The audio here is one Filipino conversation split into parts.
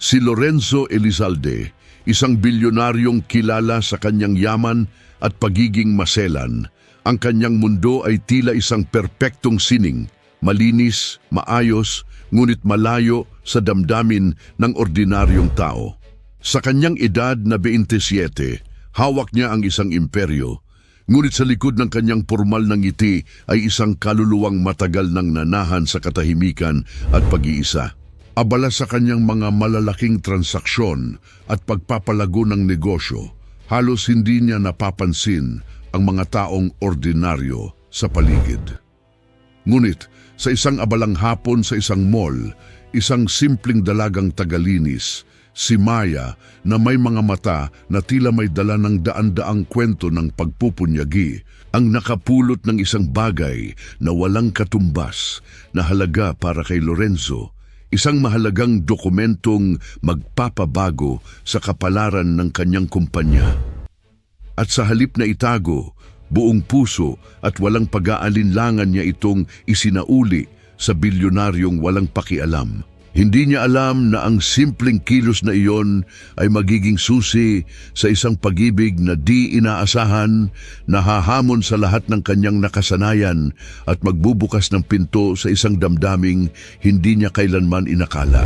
Si Lorenzo Elizalde, isang bilyonaryong kilala sa kanyang yaman at pagiging maselan. Ang kanyang mundo ay tila isang perpektong sining, malinis, maayos, ngunit malayo sa damdamin ng ordinaryong tao. Sa kanyang edad na 27, hawak niya ang isang imperyo, ngunit sa likod ng kanyang pormal na ngiti ay isang kaluluwang matagal nang nanahan sa katahimikan at pag-iisa. Abala sa kanyang mga malalaking transaksyon at pagpapalago ng negosyo, halos hindi niya napapansin ang mga taong ordinaryo sa paligid. Ngunit sa isang abalang hapon sa isang mall, isang simpleng dalagang tagalinis, si Maya, na may mga mata na tila may dala ng daan-daang kwento ng pagpupunyagi, ang nakapulot ng isang bagay na walang katumbas na halaga para kay Lorenzo, isang mahalagang dokumentong magpapabago sa kapalaran ng kanyang kumpanya. At sa halip na itago, buong puso at walang pag-aalinlangan niya itong isinauli sa bilyonaryong walang pakialam. Hindi niya alam na ang simpleng kilos na iyon ay magiging susi sa isang pag-ibig na di inaasahan, na hahamon sa lahat ng kanyang nakasanayan at magbubukas ng pinto sa isang damdaming hindi niya kailanman inakala.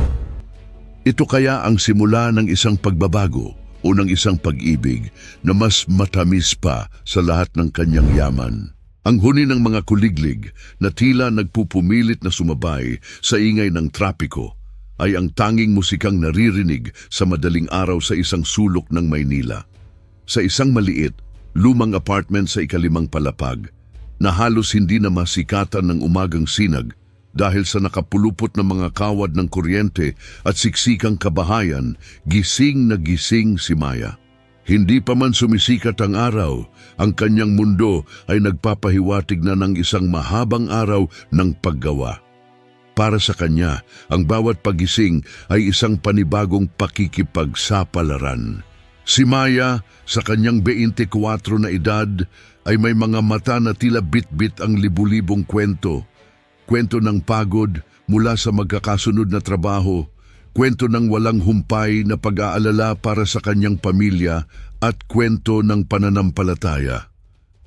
Ito kaya ang simula ng isang pagbabago o ng isang pag-ibig na mas matamis pa sa lahat ng kanyang yaman. Ang huni ng mga kuliglig na tila nagpupumilit na sumabay sa ingay ng trapiko ay ang tanging musikang naririnig sa madaling araw sa isang sulok ng Maynila. Sa isang maliit, lumang apartment sa ikalimang palapag, na halos hindi na masikatan ng umagang sinag dahil sa nakapulupot na mga kawad ng kuryente at siksikang kabahayan, gising na gising si Maya. Hindi pa man sumisikat ang araw, ang kanyang mundo ay nagpapahiwatig na ng isang mahabang araw ng paggawa. Para sa kanya, ang bawat pagising ay isang panibagong pakikipagsapalaran. Si Maya, sa kanyang 24 na edad, ay may mga mata na tila bit-bit ang libu-libong kwento. Kwento ng pagod mula sa magkakasunod na trabaho, kwento ng walang humpay na pag-aalala para sa kanyang pamilya at kwento ng pananampalataya.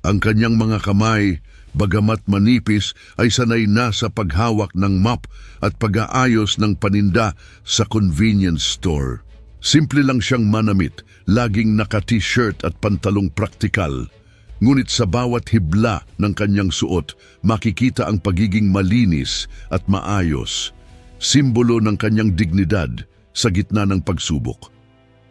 Ang kanyang mga kamay, bagamat manipis, ay sanay na sa paghawak ng mop at pag-aayos ng paninda sa convenience store. Simple lang siyang manamit, laging naka-t-shirt at pantalong praktikal. Ngunit sa bawat hibla ng kanyang suot, makikita ang pagiging malinis at maayos, simbolo ng kanyang dignidad sa gitna ng pagsubok.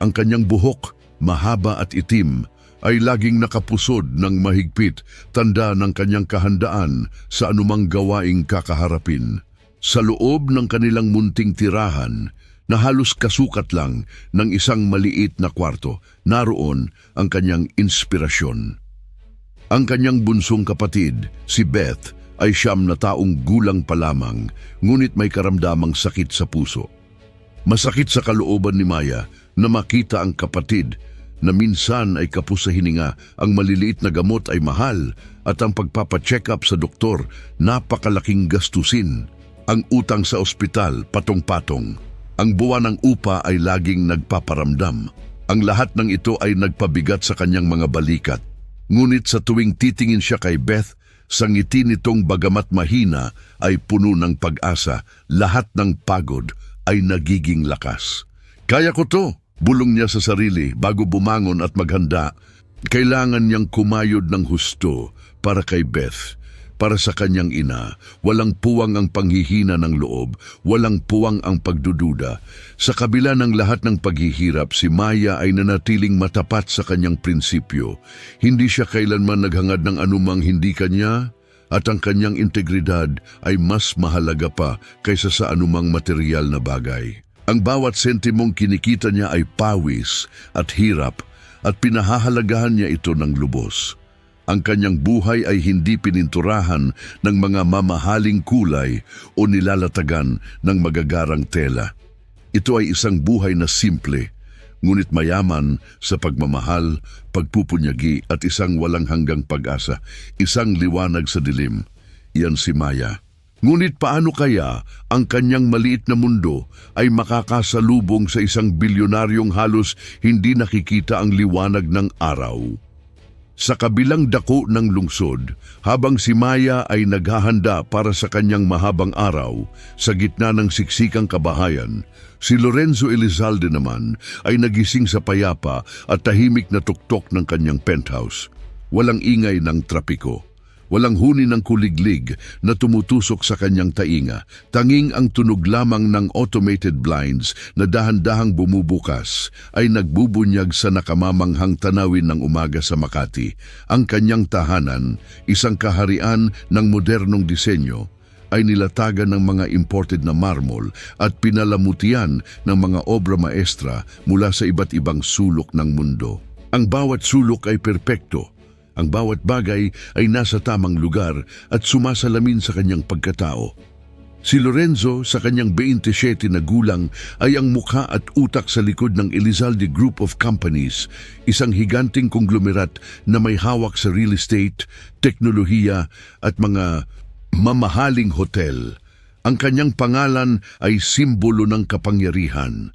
Ang kanyang buhok, mahaba at itim, ay laging nakapusod ng mahigpit, tanda ng kanyang kahandaan sa anumang gawaing kakaharapin. Sa loob ng kanilang munting tirahan, na halos kasukat lang ng isang maliit na kwarto, naroon ang kanyang inspirasyon. Ang kanyang bunsong kapatid, si Beth, ay 9 na taong gulang pa lamang, ngunit may karamdamang sakit sa puso. Masakit sa kalooban ni Maya na makita ang kapatid na minsan ay kapos sa hininga, ang maliliit na gamot ay mahal at ang pagpapacheck up sa doktor napakalaking gastusin. Ang utang sa ospital patong-patong. Ang buwan ng upa ay laging nagpaparamdam. Ang lahat ng ito ay nagpabigat sa kanyang mga balikat. Ngunit sa tuwing titingin siya kay Beth, sa ngiti nitong bagamat mahina ay puno ng pag-asa. Lahat ng pagod ay nagiging lakas. Kaya ko to, bulong niya sa sarili bago bumangon at maghanda. Kailangan niyang kumayod ng husto para kay Beth. Para sa kanyang ina, walang puwang ang panghihina ng loob, walang puwang ang pagdududa. Sa kabila ng lahat ng paghihirap, si Maya ay nanatiling matapat sa kanyang prinsipyo. Hindi siya kailanman naghangad ng anumang hindi kanya, at ang kanyang integridad ay mas mahalaga pa kaysa sa anumang material na bagay. Ang bawat sentimong kinikita niya ay pawis at hirap, at pinahahalagahan niya ito ng lubos. Ang kanyang buhay ay hindi pininturahan ng mga mamahaling kulay o nilalatagan ng magagarang tela. Ito ay isang buhay na simple, ngunit mayaman sa pagmamahal, pagpupunyagi at isang walang hanggang pag-asa, isang liwanag sa dilim. Iyan si Maya. Ngunit paano kaya ang kanyang maliit na mundo ay makakasalubong sa isang bilyonaryong halos hindi nakikita ang liwanag ng araw? Sa kabilang dako ng lungsod, habang si Maya ay naghahanda para sa kanyang mahabang araw sa gitna ng siksikang kabahayan, si Lorenzo Elizalde naman ay nagising sa payapa at tahimik na tuktok ng kanyang penthouse. Walang ingay ng trapiko. Walang huni ng kuliglig na tumutusok sa kanyang tainga. Tanging ang tunog lamang ng automated blinds na dahan-dahang bumubukas ay nagbubunyag sa nakamamanghang tanawin ng umaga sa Makati. Ang kanyang tahanan, isang kaharian ng modernong disenyo, ay nilatagan ng mga imported na marmol at pinalamutian ng mga obra maestra mula sa iba't ibang sulok ng mundo. Ang bawat sulok ay perpekto. Ang bawat bagay ay nasa tamang lugar at sumasalamin sa kanyang pagkatao. Si Lorenzo, sa kanyang 27 na gulang, ay ang mukha at utak sa likod ng Elizalde Group of Companies, isang higanting konglomerat na may hawak sa real estate, teknolohiya at mga mamahaling hotel. Ang kanyang pangalan ay simbolo ng kapangyarihan.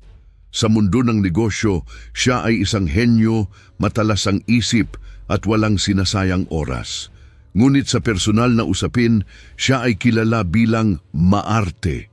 Sa mundo ng negosyo, siya ay isang henyo, matalas ang isip, at walang sinasayang oras. Ngunit sa personal na usapin, siya ay kilala bilang maarte.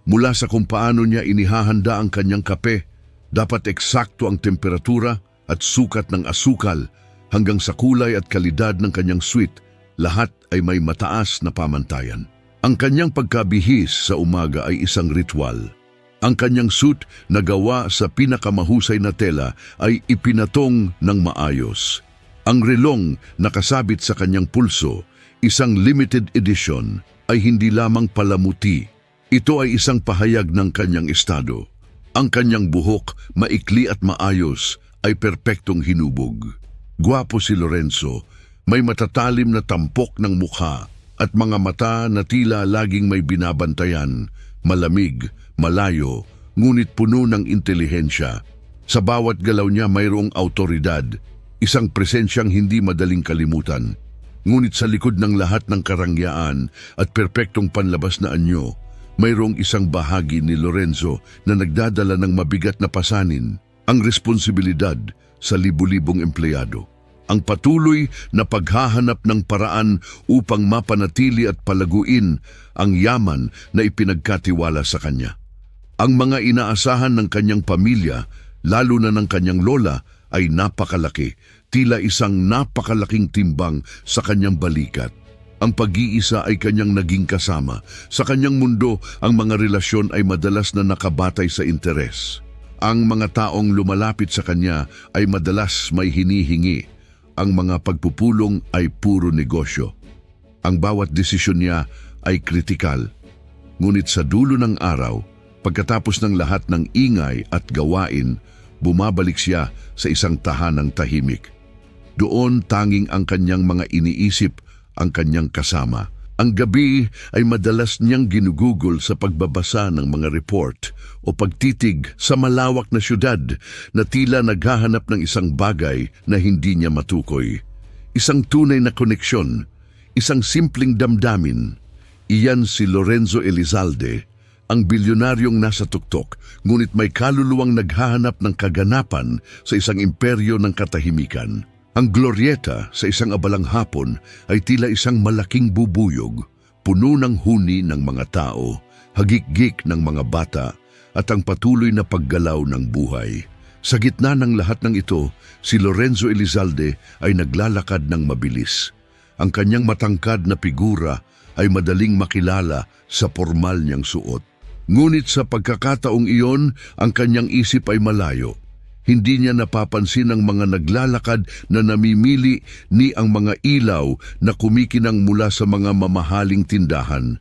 Mula sa kung paano niya inihahanda ang kanyang kape, dapat eksakto ang temperatura at sukat ng asukal, hanggang sa kulay at kalidad ng kanyang suite, lahat ay may mataas na pamantayan. Ang kanyang pagkabihis sa umaga ay isang ritual. Ang kanyang suit na gawa sa pinakamahusay na tela ay ipinatong ng maayos. Ang relong nakasabit sa kanyang pulso, isang limited edition, ay hindi lamang palamuti. Ito ay isang pahayag ng kanyang estado. Ang kanyang buhok, maikli at maayos, ay perpektong hinubog. Gwapo si Lorenzo, may matatalim na tampok ng mukha at mga mata na tila laging may binabantayan, malamig, malayo, ngunit puno ng intelihensya. Sa bawat galaw niya mayroong autoridad, isang presensyang hindi madaling kalimutan. Ngunit sa likod ng lahat ng karangyaan at perpektong panlabas na anyo, mayroong isang bahagi ni Lorenzo na nagdadala ng mabigat na pasanin, ang responsibilidad sa libu-libong empleyado. Ang patuloy na paghahanap ng paraan upang mapanatili at palaguin ang yaman na ipinagkatiwala sa kanya. Ang mga inaasahan ng kanyang pamilya, lalo na ng kanyang lola, ay napakalaki, tila isang napakalaking timbang sa kanyang balikat. Ang pag-iisa ay kanyang naging kasama. Sa kanyang mundo, ang mga relasyon ay madalas na nakabatay sa interes. Ang mga taong lumalapit sa kanya ay madalas may hinihingi. Ang mga pagpupulong ay puro negosyo. Ang bawat desisyon niya ay kritikal. Ngunit sa dulo ng araw, pagkatapos ng lahat ng ingay at gawain, bumabalik siya sa isang tahanang tahimik. Doon tanging ang kanyang mga iniisip, ang kanyang kasama. Ang gabi ay madalas niyang ginugugol sa pagbabasa ng mga report o pagtitig sa malawak na syudad na tila naghahanap ng isang bagay na hindi niya matukoy. Isang tunay na koneksyon, isang simpleng damdamin. Iyan si Lorenzo Elizalde, ang bilyonaryong nasa tuktok, ngunit may kaluluwang naghahanap ng kaganapan sa isang imperyo ng katahimikan. Ang Glorieta sa isang abalang hapon ay tila isang malaking bubuyog, puno ng huni ng mga tao, hagik-gik ng mga bata, at ang patuloy na paggalaw ng buhay. Sa gitna ng lahat ng ito, si Lorenzo Elizalde ay naglalakad ng mabilis. Ang kanyang matangkad na figura ay madaling makilala sa pormal niyang suot. Ngunit sa pagkakataong iyon, ang kanyang isip ay malayo. Hindi niya napapansin ang mga naglalakad na namimili ni ang mga ilaw na kumikinang mula sa mga mamahaling tindahan.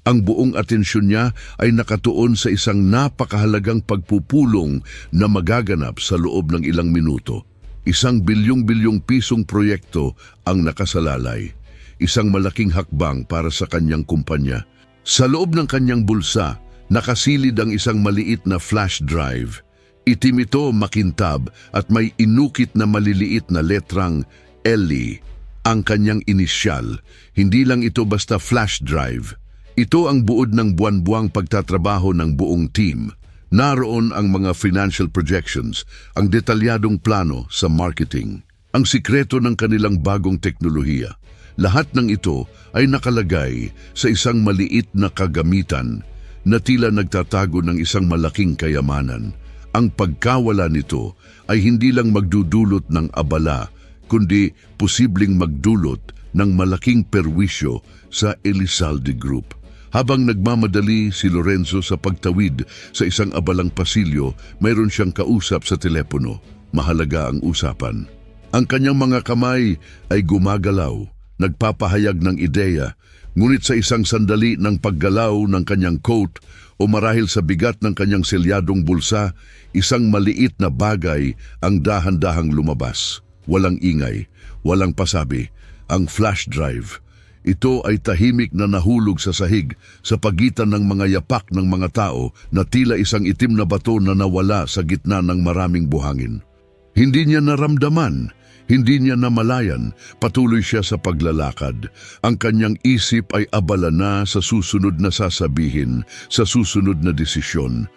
Ang buong atensyon niya ay nakatuon sa isang napakahalagang pagpupulong na magaganap sa loob ng ilang minuto. Isang bilyong-bilyong pisong proyekto ang nakasalalay. Isang malaking hakbang para sa kanyang kumpanya. Sa loob ng kanyang bulsa, nakasilid ang isang maliit na flash drive. Itim ito, makintab, at may inukit na maliliit na letrang Ellie, ang kanyang inisyal. Hindi lang ito basta flash drive. Ito ang buod ng buwan-buwang pagtatrabaho ng buong team. Naroon ang mga financial projections, ang detalyadong plano sa marketing, ang sikreto ng kanilang bagong teknolohiya. Lahat ng ito ay nakalagay sa isang maliit na kagamitan na tila nagtatago ng isang malaking kayamanan. Ang pagkawala nito ay hindi lang magdudulot ng abala, kundi posibleng magdulot ng malaking perwisyo sa Elizalde Group. Habang nagmamadali si Lorenzo sa pagtawid sa isang abalang pasilyo, mayroon siyang kausap sa telepono. Mahalaga ang usapan. Ang kanyang mga kamay ay gumagalaw, nagpapahayag ng ideya, ngunit sa isang sandali ng paggalaw ng kanyang coat o marahil sa bigat ng kanyang selyadong bulsa, isang maliit na bagay ang dahan-dahang lumabas. Walang ingay, walang pasabi, ang flash drive. Ito ay tahimik na nahulog sa sahig sa pagitan ng mga yapak ng mga tao na tila isang itim na bato na nawala sa gitna ng maraming buhangin. Hindi niya naramdaman, hindi niya namalayan, patuloy siya sa paglalakad. Ang kanyang isip ay abala na sa susunod na sasabihin, sa susunod na desisyon.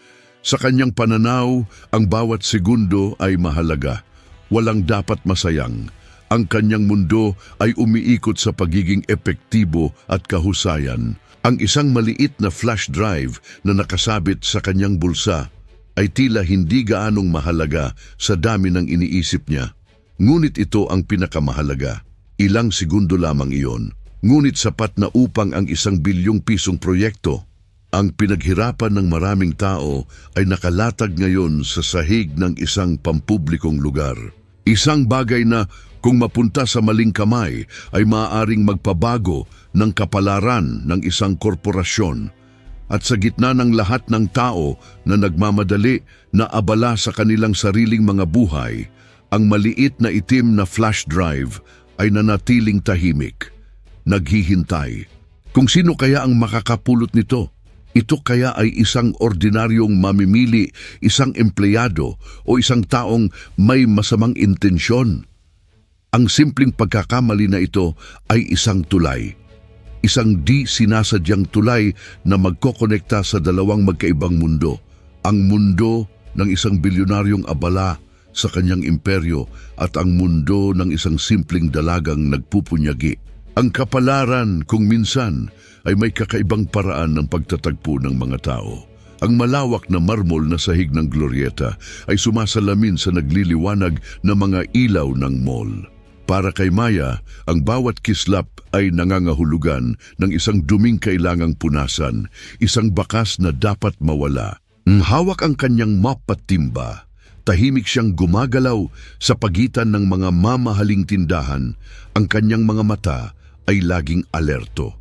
Sa kanyang pananaw, ang bawat segundo ay mahalaga. Walang dapat masayang. Ang kanyang mundo ay umiikot sa pagiging epektibo at kahusayan. Ang isang maliit na flash drive na nakasabit sa kanyang bulsa ay tila hindi gaanong mahalaga sa dami ng iniisip niya. Ngunit ito ang pinakamahalaga. Ilang segundo lamang iyon. Ngunit sapat na upang ang 1 bilyong pisong proyekto. Ang pinaghirapan ng maraming tao ay nakalatag ngayon sa sahig ng isang pampublikong lugar. Isang bagay na kung mapunta sa maling kamay ay maaaring magpabago ng kapalaran ng isang korporasyon. At sa gitna ng lahat ng tao na nagmamadali na abala sa kanilang sariling mga buhay, ang maliit na itim na flash drive ay nanatiling tahimik, naghihintay. Kung sino kaya ang makakapulot nito? Ito kaya ay isang ordinaryong mamimili, isang empleyado o isang taong may masamang intensyon? Ang simpleng pagkakamali na ito ay isang tulay. Isang di sinasadyang tulay na magkokonekta sa dalawang magkaibang mundo. Ang mundo ng isang bilyonaryong abala sa kanyang imperyo at ang mundo ng isang simpleng dalagang nagpupunyagi. Ang kapalaran kung minsan ay may kakaibang paraan ng pagtatagpo ng mga tao. Ang malawak na marmol na sahig ng Glorieta ay sumasalamin sa nagliliwanag na mga ilaw ng mall. Para kay Maya, ang bawat kislap ay nangangahulugan ng isang duming kailangang punasan, isang bakas na dapat mawala. Hawak ang kanyang map at timba. Tahimik siyang gumagalaw sa pagitan ng mga mamahaling tindahan. Ang kanyang mga mata ay laging alerto.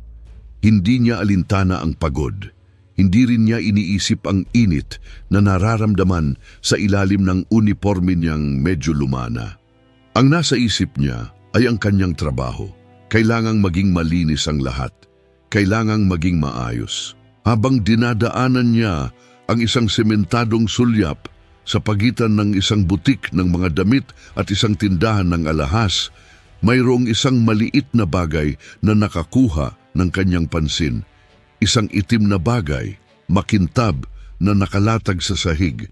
Hindi niya alintana ang pagod. Hindi rin niya iniisip ang init na nararamdaman sa ilalim ng uniforme niyang medyo lumana. Ang nasa isip niya ay ang kanyang trabaho. Kailangang maging malinis ang lahat. Kailangang maging maayos. Habang dinadaanan niya ang isang sementadong sulyap sa pagitan ng isang butik ng mga damit at isang tindahan ng alahas, mayroong isang maliit na bagay na nakakuha ng kanyang pansin. Isang itim na bagay, makintab na nakalatag sa sahig.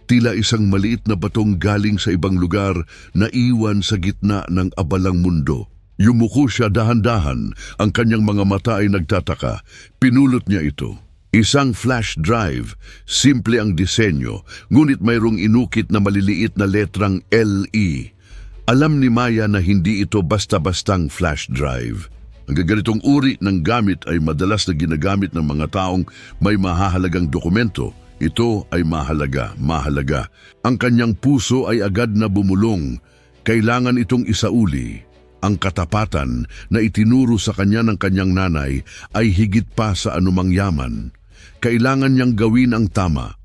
Tila isang maliit na batong galing sa ibang lugar na iwan sa gitna ng abalang mundo. Yumuko siya dahan-dahan, ang kanyang mga mata ay nagtataka. Pinulot niya ito. Isang flash drive, simple ang disenyo, ngunit mayroong inukit na maliliit na letrang LE. Alam ni Maya na hindi ito basta-bastang flash drive. Ang ganitong uri ng gamit ay madalas na ginagamit ng mga taong may mahahalagang dokumento. Ito ay mahalaga. Ang kanyang puso ay agad na bumulong. Kailangan itong isauli. Ang katapatan na itinuro sa kanya ng kanyang nanay ay higit pa sa anumang yaman. Kailangan niyang gawin ang tama.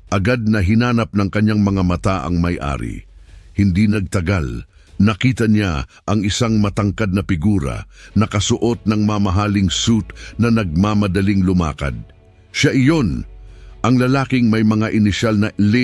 Agad na hinanap ng kanyang mga mata ang may-ari. Hindi nagtagal. Nakita niya ang isang matangkad na figura, nakasuot ng mamahaling suit na nagmamadaling lumakad. Siya iyon. Ang lalaking may mga inisyal na L,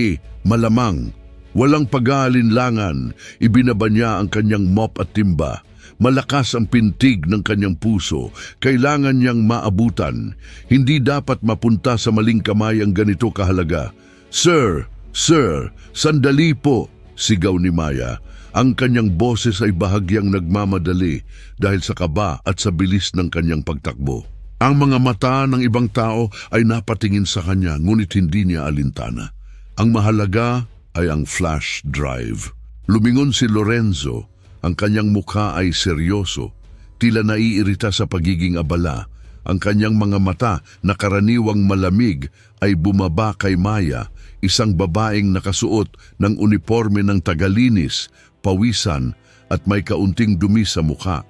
malamang Walang pag-aalinlangan, ibinaba niya ang kanyang mop at timba. Malakas ang pintig ng kanyang puso, kailangan niyang maabutan. Hindi dapat mapunta sa maling kamay ang ganito kahalaga. Sir, sir, sandali po, sigaw ni Maya. Ang kanyang boses ay bahagyang nagmamadali dahil sa kaba at sa bilis ng kanyang pagtakbo. Ang mga mata ng ibang tao ay napatingin sa kanya, ngunit hindi niya alintana. Ang mahalaga ay ang flash drive. Lumingon si Lorenzo, ang kanyang mukha ay seryoso, tila naiirita sa pagiging abala. Ang kanyang mga mata na karaniwang malamig ay bumaba kay Maya, isang babaeng nakasuot ng uniforme ng tagalinis, pawisan at may kaunting dumi sa mukha.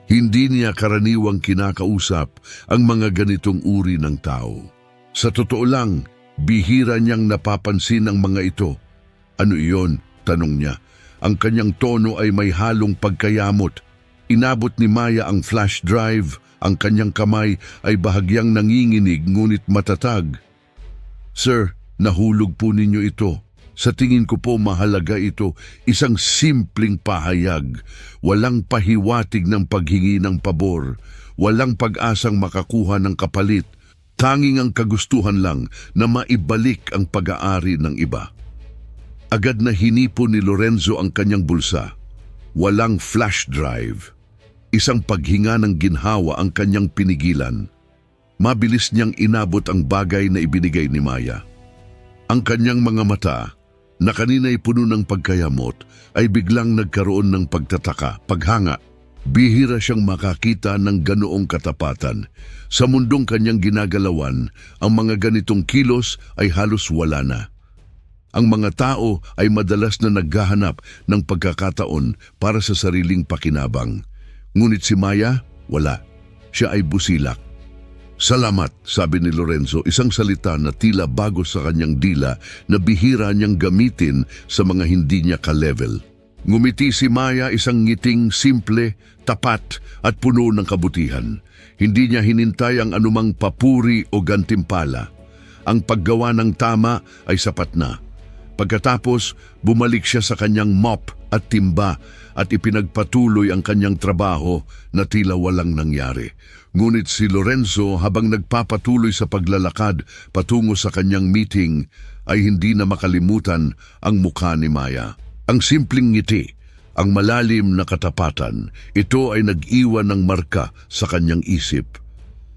Hindi niya karaniwang kinakausap ang mga ganitong uri ng tao. Sa totoo lang, bihira niyang napapansin ang mga ito. Ano iyon? Tanong niya. Ang kanyang tono ay may halong pagkayamot. Inabot ni Maya ang flash drive. Ang kanyang kamay ay bahagyang nanginginig ngunit matatag. Sir, nahulog po ninyo ito. Sa tingin ko po mahalaga ito, isang simpleng pahayag. Walang pahiwatig ng paghingi ng pabor. Walang pag-asang makakuha ng kapalit. Tanging ang kagustuhan lang na maibalik ang pag-aari ng iba. Agad na hinipo ni Lorenzo ang kanyang bulsa. Walang flash drive. Isang paghinga ng ginhawa ang kanyang pinigilan. Mabilis niyang inabot ang bagay na ibinigay ni Maya. Ang kanyang mga mata, na kanina'y puno ng pagkayamot, ay biglang nagkaroon ng pagtataka, paghanga. Bihira siyang makakita ng ganoong katapatan. Sa mundong kanyang ginagalawan, ang mga ganitong kilos ay halos wala na. Ang mga tao ay madalas na naghahanap ng pagkakataon para sa sariling pakinabang. Ngunit si Maya, wala. Siya ay busilak. Salamat, sabi ni Lorenzo, isang salita na tila bago sa kanyang dila na bihira niyang gamitin sa mga hindi niya ka-level. Ngumiti si Maya, isang ngiting simple, tapat at puno ng kabutihan. Hindi niya hinintay ang anumang papuri o gantimpala. Ang paggawa ng tama ay sapat na. Pagkatapos, bumalik siya sa kanyang mop at timba at ipinagpatuloy ang kanyang trabaho na tila walang nangyari. Ngunit si Lorenzo, habang nagpapatuloy sa paglalakad patungo sa kanyang meeting, ay hindi na makalimutan ang mukha ni Maya. Ang simpleng ngiti, ang malalim na katapatan, ito ay nag-iwan ng marka sa kanyang isip.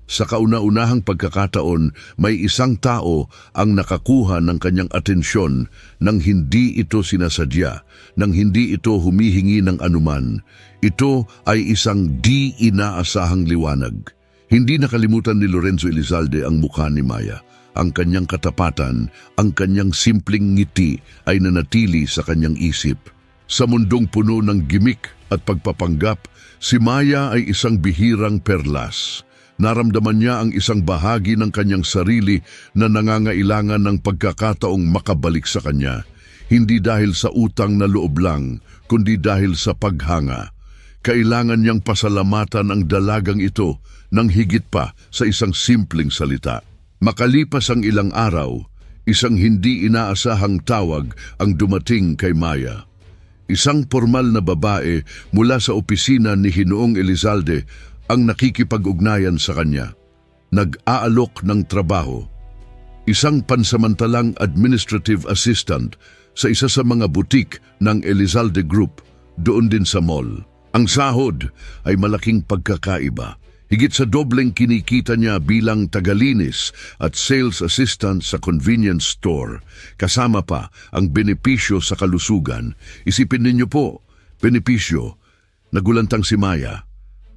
Sa kauna-unahang pagkakataon, may isang tao ang nakakuha ng kanyang atensyon nang hindi ito sinasadya, nang hindi ito humihingi ng anuman. Ito ay isang di inaasahang liwanag. Hindi nakalimutan ni Lorenzo Elizalde ang mukha ni Maya. Ang kanyang katapatan, ang kanyang simpleng ngiti ay nanatili sa kanyang isip. Sa mundong puno ng gimik at pagpapanggap, si Maya ay isang bihirang perlas. Naramdaman niya ang isang bahagi ng kanyang sarili na nangangailangan ng pagkakataong makabalik sa kanya. Hindi dahil sa utang na loob lang, kundi dahil sa paghanga. Kailangan niyang pasalamatan ang dalagang ito ng higit pa sa isang simpleng salita. Makalipas ang ilang araw, isang hindi inaasahang tawag ang dumating kay Maya. Isang formal na babae mula sa opisina ni Ginoong Elizalde ang nakikipag-ugnayan sa kanya. Nag-aalok ng trabaho. Isang pansamantalang administrative assistant sa isa sa mga butik ng Elizalde Group, doon din sa mall. Ang sahod ay malaking pagkakaiba. Higit sa dobleng kinikita niya bilang tagalinis at sales assistant sa convenience store. Kasama pa ang benepisyo sa kalusugan. Isipin ninyo po, benepisyo. Nagulantang si Maya.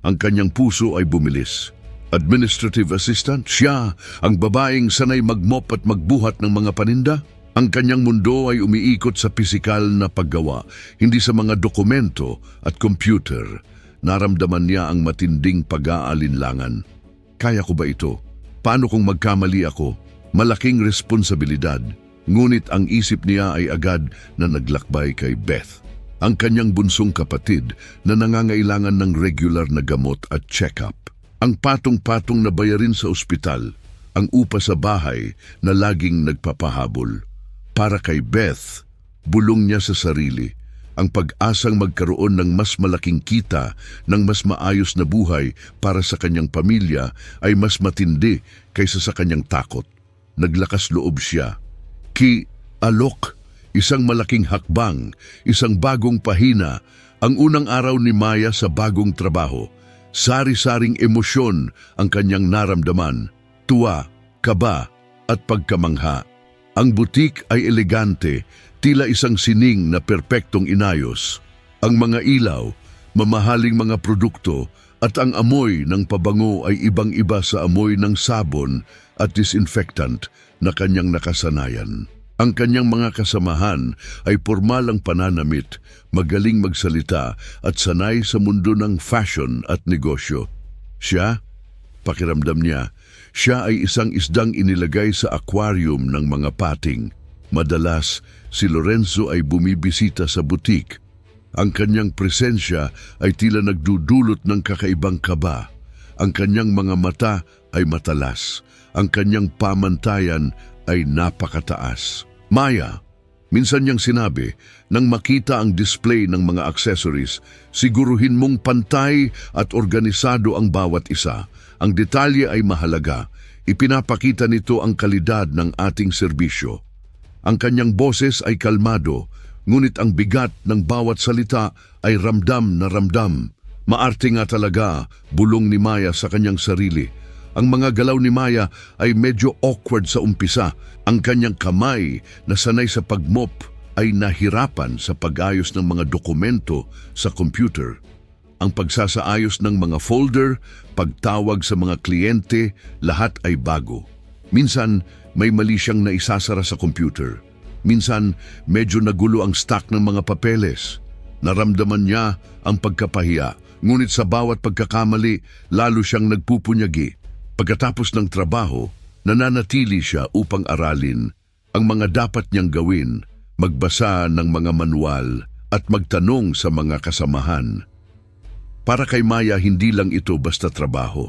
Ang kanyang puso ay bumilis. Administrative assistant, siya, ang babaeng sanay magmop at magbuhat ng mga paninda. Ang kanyang mundo ay umiikot sa pisikal na paggawa, hindi sa mga dokumento at computer. Naramdaman niya ang matinding pag-aalinlangan. Kaya ko ba ito? Paano kung magkamali ako? Malaking responsibilidad. Ngunit ang isip niya ay agad na naglakbay kay Beth, ang kanyang bunsong kapatid na nangangailangan ng regular na gamot at check-up. Ang patong-patong na bayarin sa ospital, ang upa sa bahay na laging nagpapahabol. Para kay Beth, Bulong niya sa sarili ang pag-asang magkaroon ng mas malaking kita, ng mas maayos na buhay para sa kanyang pamilya ay mas matindi kaysa sa kanyang takot. Naglakas loob siya. Alok, isang malaking hakbang, isang bagong pahina, ang unang araw ni Maya sa bagong trabaho. Sari-saring emosyon ang kanyang naramdaman, tuwa, kaba at pagkamangha. Ang butik ay elegante, tila isang sining na perpektong inayos. Ang mga ilaw, mamahaling mga produkto at ang amoy ng pabango ay ibang-iba sa amoy ng sabon at disinfectant na kanyang nakasanayan. Ang kanyang mga kasamahan ay pormal ang pananamit, magaling magsalita at sanay sa mundo ng fashion at negosyo. Siya, pakiramdam niya, siya ay isang isdang inilagay sa aquarium ng mga pating. Madalas, si Lorenzo ay bumibisita sa butik. Ang kanyang presensya ay tila nagdudulot ng kakaibang kaba. Ang kanyang mga mata ay matalas. Ang kanyang pamantayan ay napakataas. Maya, minsan niyang sinabi, nang makita ang display ng mga accessories, siguruhin mong pantay at organisado ang bawat isa. Ang detalye ay mahalaga. Ipinapakita nito ang kalidad ng ating serbisyo. Ang kanyang boses ay kalmado, ngunit ang bigat ng bawat salita ay ramdam na ramdam. Maarte nga talaga, bulong ni Maya sa kanyang sarili. Ang mga galaw ni Maya ay medyo awkward sa umpisa. Ang kanyang kamay na sanay sa pagmop ay nahirapan sa pag-ayos ng mga dokumento sa computer. Ang pagsasaayos ng mga folder, pagtawag sa mga kliyente, lahat ay bago. Minsan, may mali siyang naisasara sa computer. Minsan, medyo nagulo ang stack ng mga papeles. Naramdaman niya ang pagkapahiya, ngunit sa bawat pagkakamali, lalo siyang nagpupunyagi. Pagkatapos ng trabaho, nananatili siya upang aralin ang mga dapat niyang gawin, magbasa ng mga manual at magtanong sa mga kasamahan. Para kay Maya, hindi lang ito basta trabaho.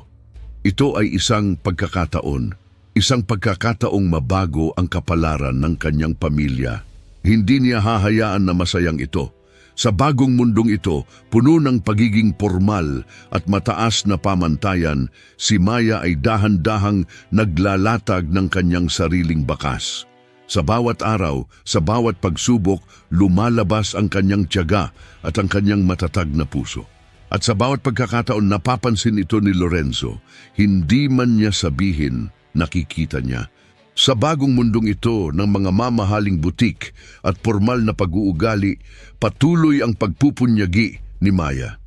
Ito ay isang pagkakataon. Isang pagkakataong mabago ang kapalaran ng kanyang pamilya. Hindi niya hahayaan na masayang ito. Sa bagong mundong ito, puno ng pagiging formal at mataas na pamantayan, si Maya ay dahan-dahang naglalatag ng kanyang sariling bakas. Sa bawat araw, sa bawat pagsubok, lumalabas ang kanyang tiyaga at ang kanyang matatag na puso. At sa bawat pagkakataon napapansin ito ni Lorenzo, hindi man niya sabihin, nakikita niya. Sa bagong mundong ito ng mga mamahaling butik at formal na pag-uugali, patuloy ang pagpupunyagi ni Maya.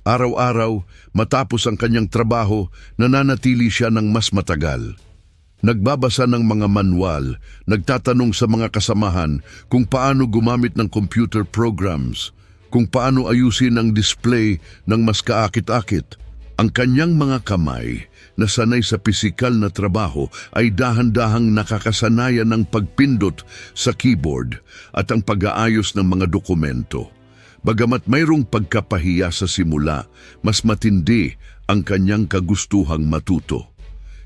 Araw-araw, matapos ang kanyang trabaho, nananatili siya ng mas matagal. Nagbabasa ng mga manual, nagtatanong sa mga kasamahan kung paano gumamit ng computer programs, kung paano ayusin ang display ng mas kaakit-akit. Ang kanyang mga kamay na sanay sa pisikal na trabaho ay dahan-dahang nakakasanayan ng pagpindot sa keyboard at ang pag-aayos ng mga dokumento. Bagamat mayroong pagkapahiya sa simula, mas matindi ang kanyang kagustuhang matuto.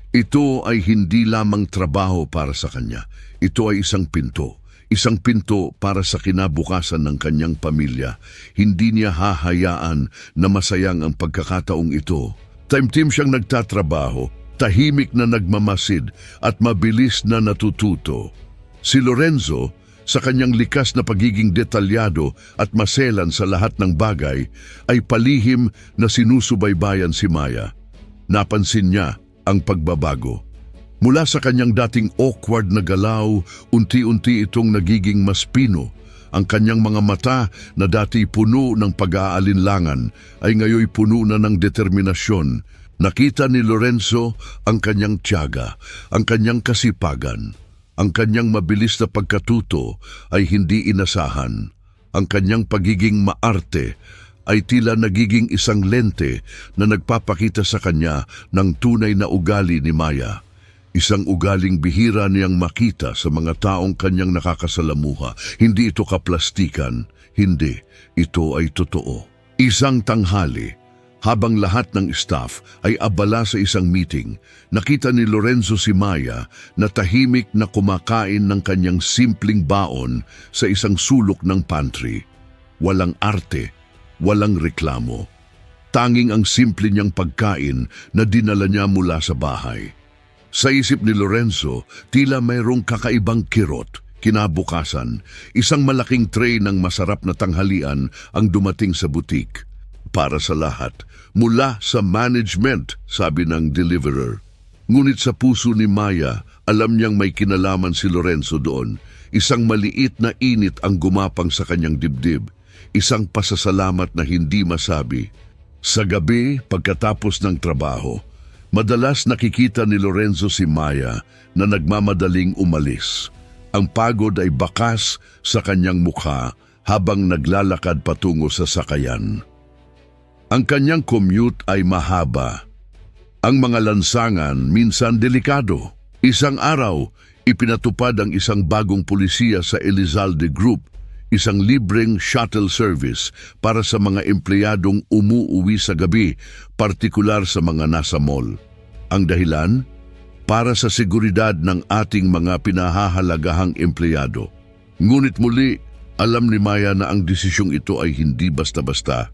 Ito ay hindi lamang trabaho para sa kanya. Ito ay isang pinto. Isang pinto para sa kinabukasan ng kanyang pamilya. Hindi niya hahayaan na masayang ang pagkakataong ito. Time-team siyang nagtatrabaho, tahimik na nagmamasid at mabilis na natututo. Si Lorenzo, sa kanyang likas na pagiging detalyado at maselan sa lahat ng bagay, ay palihim na sinusubaybayan si Maya. Napansin niya ang pagbabago. Mula sa kanyang dating awkward na galaw, unti-unti itong nagiging mas pino. Ang kanyang mga mata na dati puno ng pag-aalinlangan ay ngayoy puno na ng determinasyon. Nakita ni Lorenzo ang kanyang tiyaga, ang kanyang kasipagan. Ang kanyang mabilis na pagkatuto ay hindi inasahan. Ang kanyang pagiging maarte ay tila nagiging isang lente na nagpapakita sa kanya ng tunay na ugali ni Maya. Isang ugaling bihira niyang makita sa mga taong kanyang nakakasalamuha. Hindi ito kaplastikan, hindi, ito ay totoo. Isang tanghali, Habang lahat ng staff ay abala sa isang meeting, nakita ni Lorenzo si Maya na tahimik na kumakain ng kanyang simpleng baon sa isang sulok ng pantry. Walang arte, walang reklamo. Tanging ang simple niyang pagkain na dinala niya mula sa bahay. Sa isip ni Lorenzo, tila mayroong kakaibang kirot. Kinabukasan, isang malaking tray ng masarap na tanghalian ang dumating sa butik. Para sa lahat, mula sa management, sabi ng deliverer. Ngunit sa puso ni Maya, alam niyang may kinalaman si Lorenzo doon. Isang maliit na init ang gumapang sa kanyang dibdib. Isang pasasalamat na hindi masabi. Sa gabi, pagkatapos ng trabaho, madalas nakikita ni Lorenzo si Maya na nagmamadaling umalis. Ang pagod ay bakas sa kanyang mukha habang naglalakad patungo sa sakayan. Ang kanyang commute ay mahaba. Ang mga lansangan minsan delikado. Isang araw, ipinatupad ang isang bagong pulisiya sa Elizalde Group, isang libreng shuttle service para sa mga empleyadong umuuwi sa gabi, partikular sa mga nasa mall. Ang dahilan? Para sa seguridad ng ating mga pinahahalagahang empleyado. Ngunit muli, alam ni Maya na ang desisyong ito ay hindi basta-basta.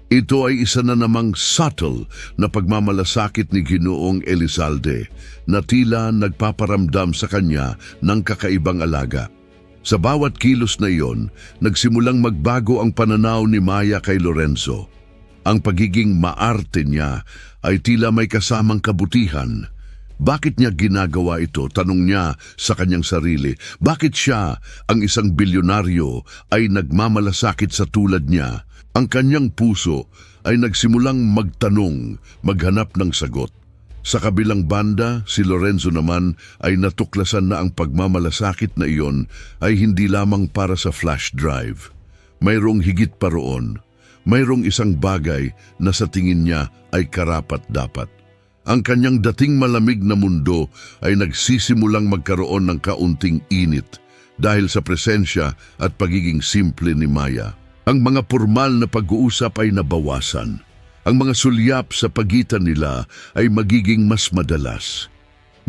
Ito ay isa na namang subtle na pagmamalasakit ni Ginoong Elizalde na tila nagpaparamdam sa kanya ng kakaibang alaga. Sa bawat kilos na iyon, nagsimulang magbago ang pananaw ni Maya kay Lorenzo. Ang pagiging maarte niya ay tila may kasamang kabutihan. Bakit niya ginagawa ito? Tanong niya sa kanyang sarili. Bakit siya, ang isang bilyonaryo, ay nagmamalasakit sa tulad niya? Ang kanyang puso ay nagsimulang magtanong, maghanap ng sagot. Sa kabilang banda, si Lorenzo naman ay natuklasan na ang pagmamalasakit na iyon ay hindi lamang para sa flash drive. Mayroong higit pa roon. Mayroong isang bagay na sa tingin niya ay karapat-dapat. Ang kanyang dating malamig na mundo ay nagsisimulang magkaroon ng kaunting init dahil sa presensya at pagiging simple ni Maya. Ang mga formal na pag-uusap ay nabawasan. Ang mga sulyap sa pagitan nila ay magiging mas madalas.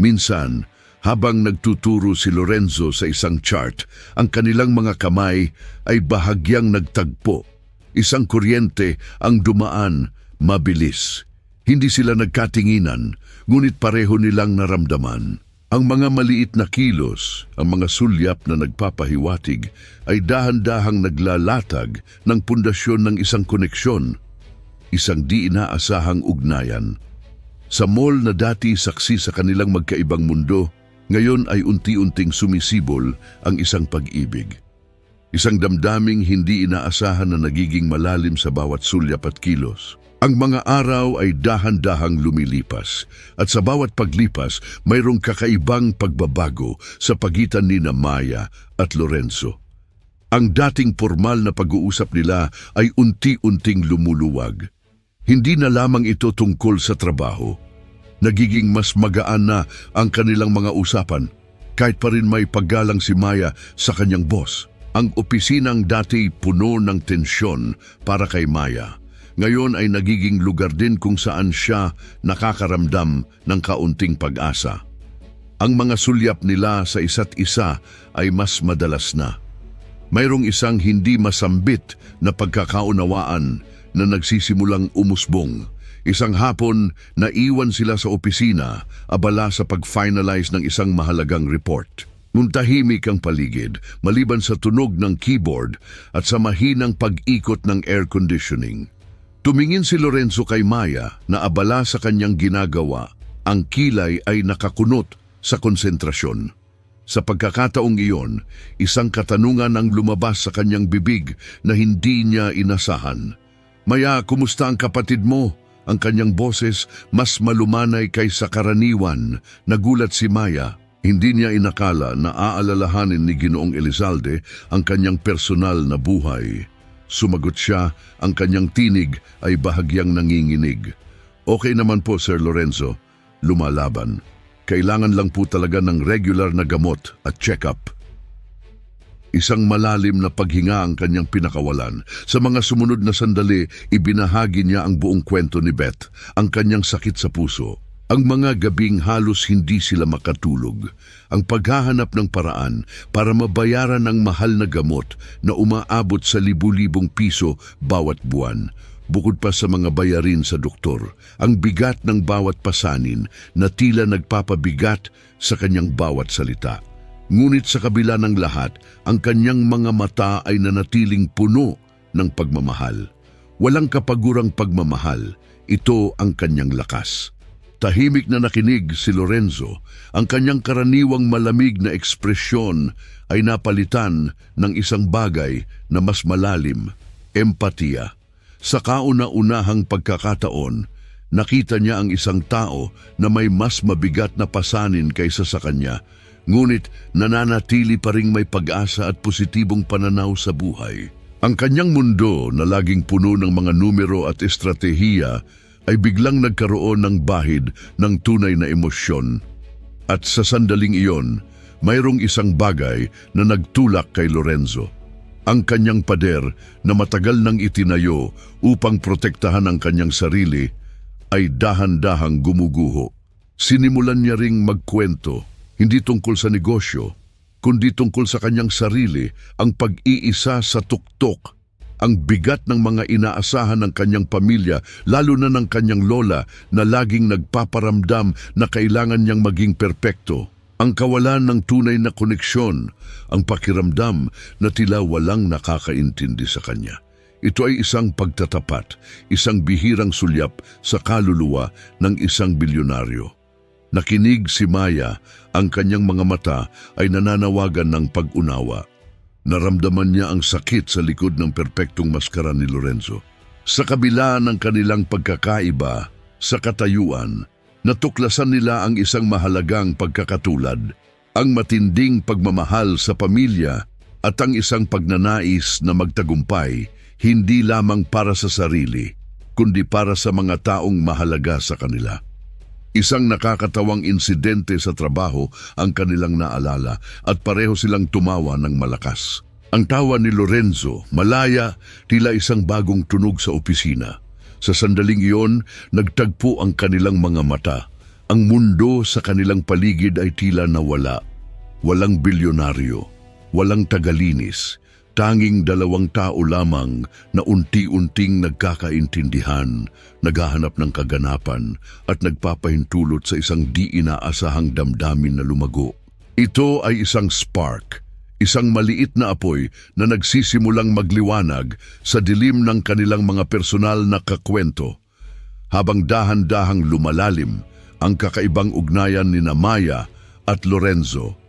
Minsan, habang nagtuturo si Lorenzo sa isang chart, ang kanilang mga kamay ay bahagyang nagtagpo. Isang kuryente ang dumaan, mabilis. Hindi sila nagkatinginan, ngunit pareho nilang naramdaman. Ang mga maliit na kilos, ang mga sulyap na nagpapahiwatig, ay dahan-dahang naglalatag ng pundasyon ng isang koneksyon, isang di inaasahang ugnayan. Sa mall na dati saksi sa kanilang magkaibang mundo, ngayon ay unti-unting sumisibol ang isang pag-ibig. Isang damdaming hindi inaasahan na nagiging malalim sa bawat sulyap at kilos. Ang mga araw ay dahan-dahang lumilipas at sa bawat paglipas mayroong kakaibang pagbabago sa pagitan ni Maya at Lorenzo. Ang dating formal na pag-uusap nila ay unti-unting lumuluwag. Hindi na lamang ito tungkol sa trabaho. Nagiging mas magaan na ang kanilang mga usapan kahit pa rin may paggalang si Maya sa kanyang boss. Ang opisinang dati puno ng tensyon para kay Maya, ngayon ay nagiging lugar din kung saan siya nakakaramdam ng kaunting pag-asa. Ang mga sulyap nila sa isa't isa ay mas madalas na. Mayroong isang hindi masambit na pagkakaunawaan na nagsisimulang umusbong. Isang hapon, naiwan sila sa opisina, abala sa pag-finalize ng isang mahalagang report. Muntahimik ang paligid, maliban sa tunog ng keyboard at sa mahinang pag-ikot ng air conditioning. Tumingin si Lorenzo kay Maya na abala sa kanyang ginagawa. Ang kilay ay nakakunot sa konsentrasyon. Sa pagkakataong iyon, isang katanungan ang lumabas sa kanyang bibig na hindi niya inasahan. Maya, kumusta ang kapatid mo? Ang kanyang boses mas malumanay kaysa karaniwan. Nagulat si Maya. Hindi niya inakala na aalalahanin ni Ginoong Elizalde ang kanyang personal na buhay. Sumagot siya, ang kanyang tinig ay bahagyang nanginginig. Okay naman po, Sir Lorenzo. Lumalaban. Kailangan lang po talaga ng regular na gamot at check-up. Isang malalim na paghinga ang kanyang pinakawalan. Sa mga sumunod na sandali, ibinahagi niya ang buong kwento ni Beth, ang kanyang sakit sa puso. Ang mga gabing halos hindi sila makatulog. Ang paghahanap ng paraan para mabayaran ang mahal na gamot na umaabot sa libu-libong piso bawat buwan. Bukod pa sa mga bayarin sa doktor, ang bigat ng bawat pasanin na tila nagpapabigat sa kanyang bawat salita. Ngunit sa kabila ng lahat, ang kanyang mga mata ay nanatiling puno ng pagmamahal. Walang kapagurang pagmamahal, ito ang kanyang lakas. Tahimik na nakinig si Lorenzo, ang kanyang karaniwang malamig na ekspresyon ay napalitan ng isang bagay na mas malalim, empatiya. Sa kauna-unahang pagkakataon, nakita niya ang isang tao na may mas mabigat na pasanin kaysa sa kanya, ngunit nananatili pa ring may pag-asa at positibong pananaw sa buhay. Ang kanyang mundo na laging puno ng mga numero at estratehiya ay biglang nagkaroon ng bahid ng tunay na emosyon. At sa sandaling iyon, mayroong isang bagay na nagtulak kay Lorenzo. Ang kanyang pader na matagal nang itinayo upang protektahan ang kanyang sarili ay dahan-dahang gumuguho. Sinimulan niya ring magkwento, hindi tungkol sa negosyo, kundi tungkol sa kanyang sarili, ang pag-iisa sa tuktok, ang bigat ng mga inaasahan ng kanyang pamilya, lalo na ng kanyang lola na laging nagpaparamdam na kailangan niyang maging perpekto. Ang kawalan ng tunay na koneksyon, ang pakiramdam na tila walang nakakaintindi sa kanya. Ito ay isang pagtatapat, isang bihirang sulyap sa kaluluwa ng isang bilyonaryo. Nakinig si Maya, ang kanyang mga mata ay nananawagan ng pag-unawa. Naramdaman niya ang sakit sa likod ng perpektong maskara ni Lorenzo. Sa kabila ng kanilang pagkakaiba sa katayuan, natuklasan nila ang isang mahalagang pagkakatulad, ang matinding pagmamahal sa pamilya at ang isang pagnanais na magtagumpay, hindi lamang para sa sarili, kundi para sa mga taong mahalaga sa kanila. Isang nakakatawang insidente sa trabaho ang kanilang naalala at pareho silang tumawa ng malakas. Ang tawa ni Lorenzo, malaya, tila isang bagong tunog sa opisina. Sa sandaling iyon, nagtagpo ang kanilang mga mata. Ang mundo sa kanilang paligid ay tila nawala. Walang bilyonaryo, walang tagalinis, tanging dalawang tao lamang na unti-unting nagkakaintindihan, naghahanap ng kaganapan at nagpapahintulot sa isang di inaasahang damdamin na lumago. Ito ay isang spark, isang maliit na apoy na nagsisimulang magliwanag sa dilim ng kanilang mga personal na kakwento. Habang dahan-dahang lumalalim ang kakaibang ugnayan ni Maya at Lorenzo,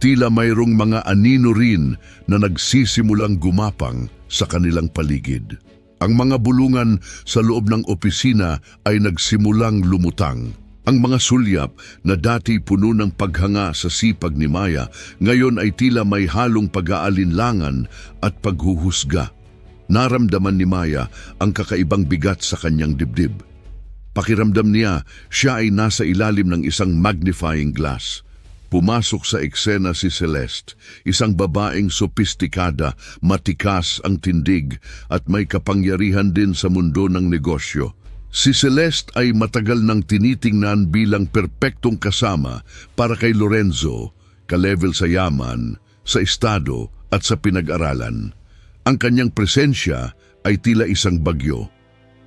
tila mayroong mga anino rin na nagsisimulang gumapang sa kanilang paligid. Ang mga bulungan sa loob ng opisina ay nagsimulang lumutang. Ang mga sulyap na dati puno ng paghanga sa sipag ni Maya, ngayon ay tila may halong pag-aalinlangan at paghuhusga. Naramdaman ni Maya ang kakaibang bigat sa kanyang dibdib. Pakiramdam niya, siya ay nasa ilalim ng isang magnifying glass. Pumasok sa eksena si Celeste, isang babaeng sopistikada, matikas ang tindig at may kapangyarihan din sa mundo ng negosyo. Si Celeste ay matagal nang tinitingnan bilang perpektong kasama para kay Lorenzo, ka-level sa yaman, sa estado at sa pinag-aralan. Ang kanyang presensya ay tila isang bagyo.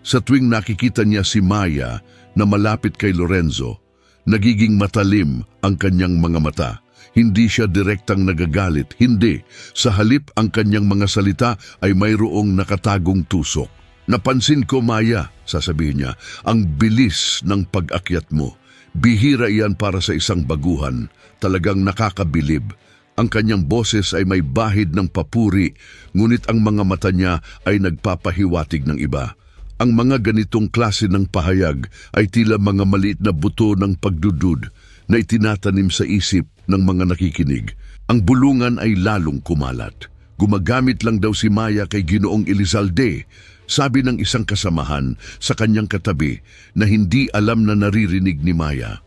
Sa tuwing nakikita niya si Maya na malapit kay Lorenzo, nagiging matalim ang kanyang mga mata. Hindi siya direktang nagagalit, hindi. Sa halip ang kanyang mga salita ay mayroong nakatagong tusok. Napansin ko, Maya, sasabihin niya, ang bilis ng pag-akyat mo. Bihira iyan para sa isang baguhan. Talagang nakakabilib. Ang kanyang boses ay may bahid ng papuri, ngunit ang mga mata niya ay nagpapahiwatig ng iba. Ang mga ganitong klase ng pahayag ay tila mga maliit na buto ng pagdudud na itinatanim sa isip ng mga nakikinig. Ang bulungan ay lalong kumalat. Gumagamit lang daw si Maya kay Ginoong Elizalde, sabi ng isang kasamahan sa kanyang katabi na hindi alam na naririnig ni Maya.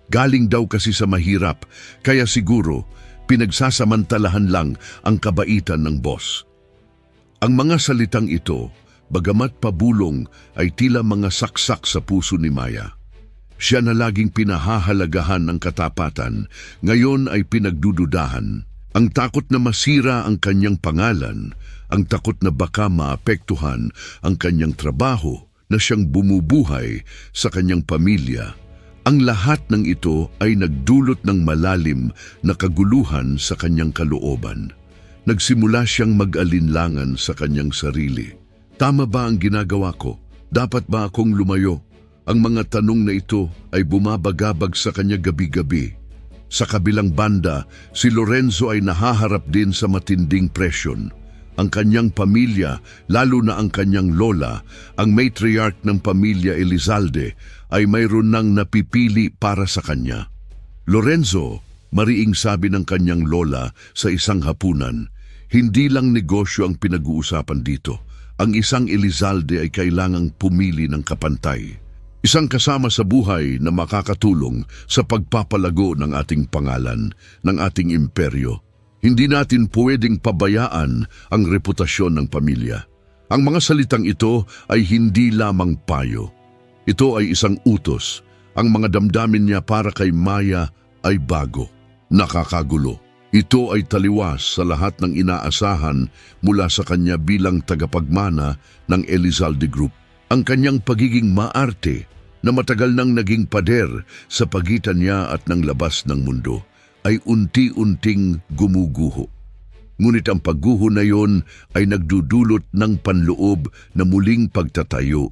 Galing daw kasi sa mahirap, kaya siguro Pinagsasamantalahan lang ang kabaitan ng boss. Ang mga salitang ito, bagamat pabulong, ay tila mga saksak sa puso ni Maya. Siya na laging pinahahalagahan ng katapatan, ngayon ay pinagdududahan. Ang takot na masira ang kanyang pangalan, ang takot na baka maapektuhan ang kanyang trabaho na siyang bumubuhay sa kanyang pamilya. Ang lahat ng ito ay nagdulot ng malalim na kaguluhan sa kanyang kalooban. Nagsimula siyang mag-alinlangan sa kanyang sarili. Tama ba ang ginagawa ko? Dapat ba akong lumayo? Ang mga tanong na ito ay bumabagabag sa kanya gabi-gabi. Sa kabilang banda, si Lorenzo ay nahaharap din sa matinding presyon. Ang kanyang pamilya, lalo na ang kanyang lola, ang matriarch ng pamilya Elizalde, ay mayroon nang napipili para sa kanya. Lorenzo, mariing sabi ng kanyang lola sa isang hapunan, hindi lang negosyo ang pinag-uusapan dito. Ang isang Elizalde ay kailangang pumili ng kapantay. Isang kasama sa buhay na makakatulong sa pagpapalago ng ating pangalan, ng ating imperyo. Hindi natin pwedeng pabayaan ang reputasyon ng pamilya. Ang mga salitang ito ay hindi lamang payo. Ito ay isang utos. Ang mga damdamin niya para kay Maya ay bago, nakakagulo. Ito ay taliwas sa lahat ng inaasahan mula sa kanya bilang tagapagmana ng Elizalde Group. Ang kanyang pagiging maarte na matagal nang naging pader sa pagitan niya at ng labas ng mundo ay unti-unting gumuguho. Ngunit ang pagguho na yon ay nagdudulot ng panloob na muling pagtatayo,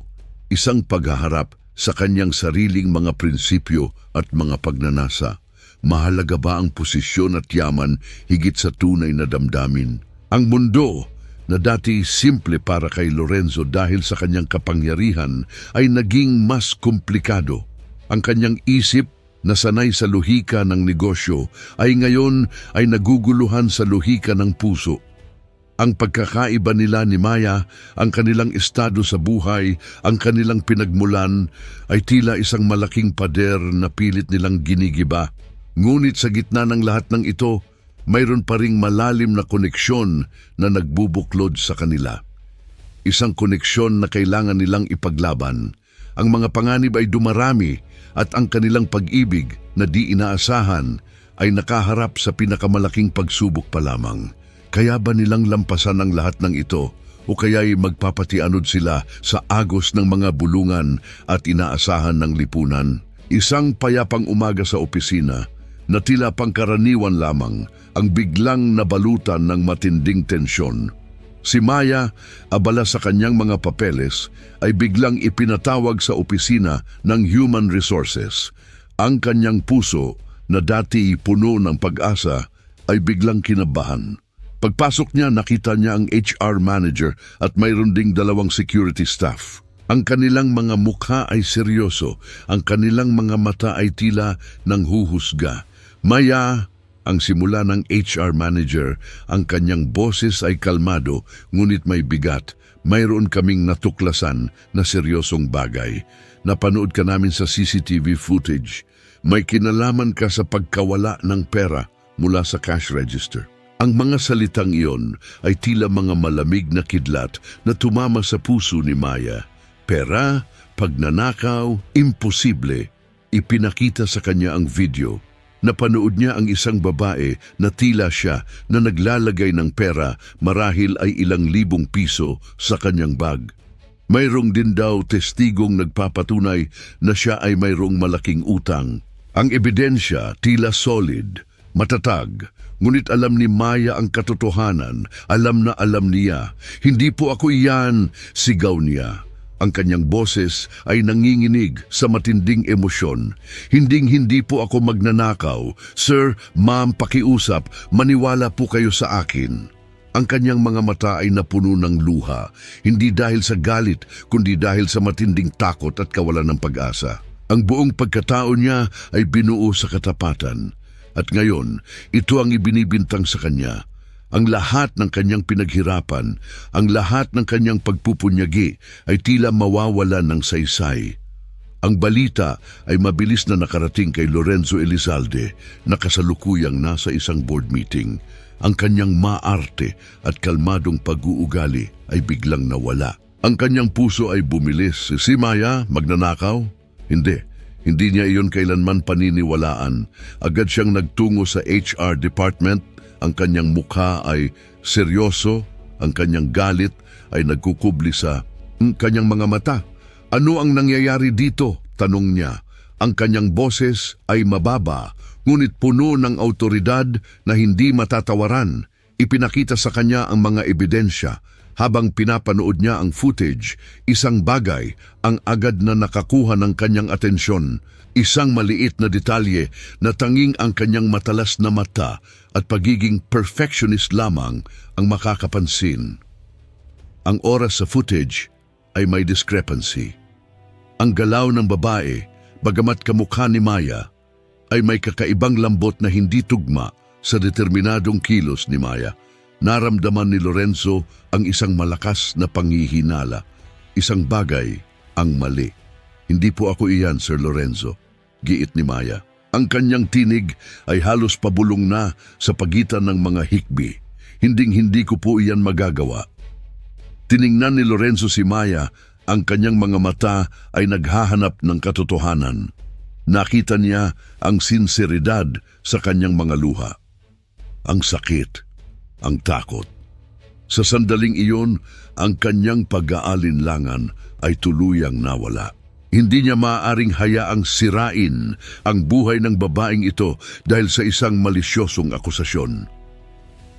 isang paghaharap sa kanyang sariling mga prinsipyo at mga pagnanasa. Mahalaga ba ang posisyon at yaman higit sa tunay na damdamin? Ang mundo na dati simple para kay Lorenzo dahil sa kanyang kapangyarihan ay naging mas komplikado. Ang kanyang isip na sanay sa lohika ng negosyo ay ngayon ay naguguluhan sa lohika ng puso. Ang pagkakaiba nila ni Maya, ang kanilang estado sa buhay, ang kanilang pinagmulan ay tila isang malaking pader na pilit nilang ginigiba. Ngunit sa gitna ng lahat ng ito, mayroon pa ring malalim na koneksyon na nagbubuklod sa kanila. Isang koneksyon na kailangan nilang ipaglaban. Ang mga panganib ay dumarami at ang kanilang pag-ibig na di inaasahan ay nakaharap sa pinakamalaking pagsubok pa lamang. Kaya ba nilang lampasan ang lahat ng ito o kaya'y magpapatianod sila sa agos ng mga bulungan at inaasahan ng lipunan? Isang payapang umaga sa opisina na tila pangkaraniwan lamang ang biglang nabalutan ng matinding tensyon. Si Maya, abala sa kanyang mga papeles, ay biglang ipinatawag sa opisina ng Human Resources. Ang kanyang puso, na dati puno ng pag-asa, ay biglang kinabahan. Pagpasok niya, nakita niya ang HR manager at mayroon ding 2 security staff. Ang kanilang mga mukha ay seryoso, ang kanilang mga mata ay tila nanghuhusga. Maya, ang simula ng HR manager, ang kanyang boses ay kalmado, ngunit may bigat. Mayroon kaming natuklasan na seryosong bagay. Napanood ka namin sa CCTV footage. May kinalaman ka sa pagkawala ng pera mula sa cash register. Ang mga salitang iyon ay tila mga malamig na kidlat na tumama sa puso ni Maya. Pera, pagnanakaw, imposible. Ipinakita sa kanya ang video. Napanood niya ang isang babae na tila siya na naglalagay ng pera marahil ay ilang libong piso sa kanyang bag. Mayroong din daw testigong nagpapatunay na siya ay mayroong malaking utang. Ang ebidensya tila solid, matatag, ngunit alam ni Maya ang katotohanan, alam niya. Hindi po ako iyan, sigaw niya. Ang kanyang boses ay nanginginig sa matinding emosyon. Hindi po ako magnanakaw. Sir, ma'am, pakiusap, maniwala po kayo sa akin. Ang kanyang mga mata ay napuno ng luha, hindi dahil sa galit, kundi dahil sa matinding takot at kawalan ng pag-asa. Ang buong pagkatao niya ay binuo sa katapatan. At ngayon, ito ang ibinibintang sa kanya. Ang lahat ng kanyang pinaghirapan, ang lahat ng kanyang pagpupunyagi ay tila mawawalan ng saysay. Ang balita ay mabilis na nakarating kay Lorenzo Elizalde na kasalukuyang nasa isang board meeting. Ang kanyang maarte at kalmadong pag-uugali ay biglang nawala. Ang kanyang puso ay bumilis. Si Maya, magnanakaw? Hindi niya iyon kailanman paniniwalaan. Agad siyang nagtungo sa HR department. Ang kanyang mukha ay seryoso. Ang kanyang galit ay nagkukubli sa kanyang mga mata. Ano ang nangyayari dito? Tanong niya. Ang kanyang boses ay mababa, ngunit puno ng autoridad na hindi matatawaran. Ipinakita sa kanya ang mga ebidensya. Habang pinapanood niya ang footage, isang bagay ang agad na nakakuha ng kanyang atensyon. Isang maliit na detalye na tanging ang kanyang matalas na mata at pagiging perfectionist lamang ang makakapansin. Ang oras sa footage ay may discrepancy. Ang galaw ng babae, bagamat kamukha ni Maya, ay may kakaibang lambot na hindi tugma sa determinadong kilos ni Maya. Naramdaman ni Lorenzo ang isang malakas na panghihinala. Isang bagay ang mali. Hindi po ako iyan, Sir Lorenzo, giit ni Maya. Ang kanyang tinig ay halos pabulong na sa pagitan ng mga hikbi. Hinding-hindi ko po iyan magagawa. Tiningnan ni Lorenzo si Maya. Ang kanyang mga mata ay naghahanap ng katotohanan. Nakita niya ang sinseridad sa kanyang mga luha. Ang sakit, ang takot. Sa sandaling iyon, ang kanyang pag-aalinlangan ay tuluyang nawala. Hindi niya maaaring hayaang sirain ang buhay ng babaeng ito dahil sa isang malisyosong akusasyon.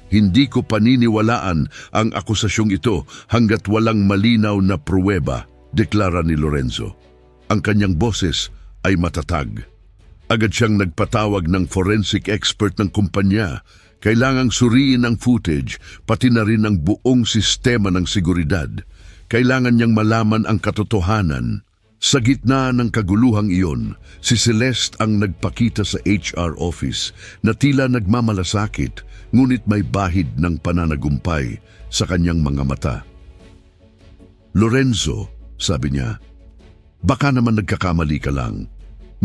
Hindi ko paniniwalaan ang akusasyong ito hanggat walang malinaw na pruweba, deklara ni Lorenzo. Ang kanyang boses ay matatag. Agad siyang nagpatawag ng forensic expert ng kumpanya. Kailangang suriin ang footage, pati na rin ang buong sistema ng seguridad. Kailangan niyang malaman ang katotohanan. Sa gitna ng kaguluhang iyon, si Celeste ang nagpakita sa HR office na tila nagmamalasakit, ngunit may bahid ng pananagumpay sa kanyang mga mata. Lorenzo, sabi niya, baka naman nagkakamali ka lang.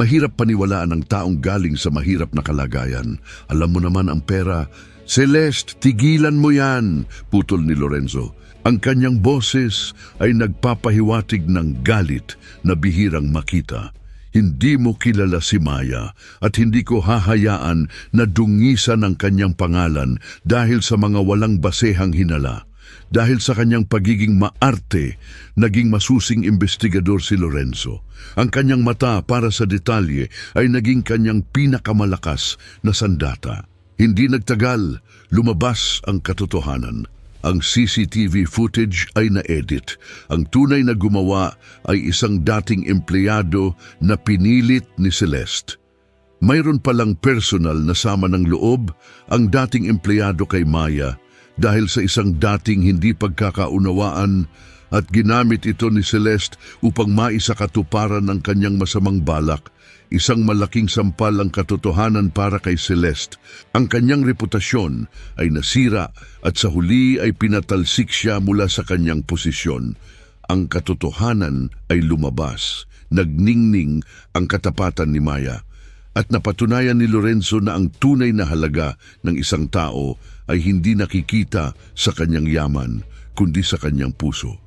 Mahirap paniwalaan ang taong galing sa mahirap na kalagayan. Alam mo naman ang pera. Celeste, tigilan mo yan, putol ni Lorenzo. Ang kanyang boses ay nagpapahiwatig ng galit na bihirang makita. Hindi mo kilala si Maya at hindi ko hahayaan na dungisan ang kanyang pangalan dahil sa mga walang basehang hinala. Dahil sa kanyang pagiging maarte, naging masusing investigador si Lorenzo. Ang kanyang mata para sa detalye ay naging kanyang pinakamalakas na sandata. Hindi nagtagal, lumabas ang katotohanan. Ang CCTV footage ay na-edit. Ang tunay na gumawa ay isang dating empleyado na pinilit ni Celeste. Mayroon palang personal na sama ng loob ang dating empleyado kay Maya dahil sa isang dating hindi pagkakaunawaan at ginamit ito ni Celeste upang maisakatuparan ang kanyang masamang balak. Isang malaking sampal ang katotohanan para kay Celeste. Ang kanyang reputasyon ay nasira at sa huli ay pinatalsik siya mula sa kanyang posisyon. Ang katotohanan ay lumabas. Nagningning ang katapatan ni Maya. At napatunayan ni Lorenzo na ang tunay na halaga ng isang tao ay hindi nakikita sa kanyang yaman, kundi sa kanyang puso.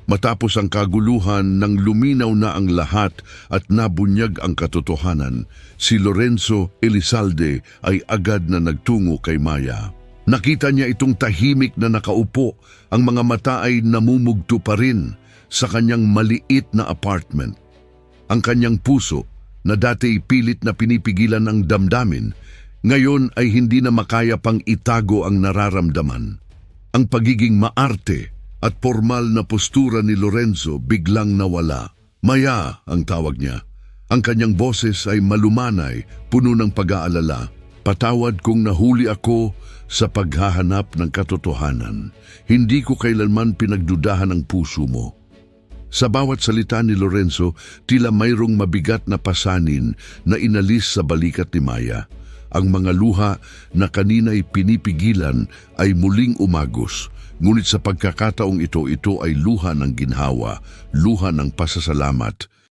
Matapos ang kaguluhan nang luminaw na ang lahat at nabunyag ang katotohanan, si Lorenzo Elizalde ay agad na nagtungo kay Maya. Nakita niya itong tahimik na nakaupo, ang mga mata ay namumugto pa rin sa kanyang maliit na apartment. Ang kanyang puso, na dati pilit na pinipigilan ng damdamin, ngayon ay hindi na makaya pang itago ang nararamdaman. Ang pagiging maarte at formal na postura ni Lorenzo biglang nawala. Maya ang tawag niya. Ang kanyang boses ay malumanay, puno ng pag-aalala. Patawad kung nahuli ako sa paghahanap ng katotohanan. Hindi ko kailanman pinagdudahan ang puso mo. Sa bawat salita ni Lorenzo, tila mayroong mabigat na pasanin na inalis sa balikat ni Maya. Ang mga luha na kanina'y pinipigilan ay muling umagos. Ngunit sa pagkakataong ito ay luha ng ginhawa, luha ng pasasalamat,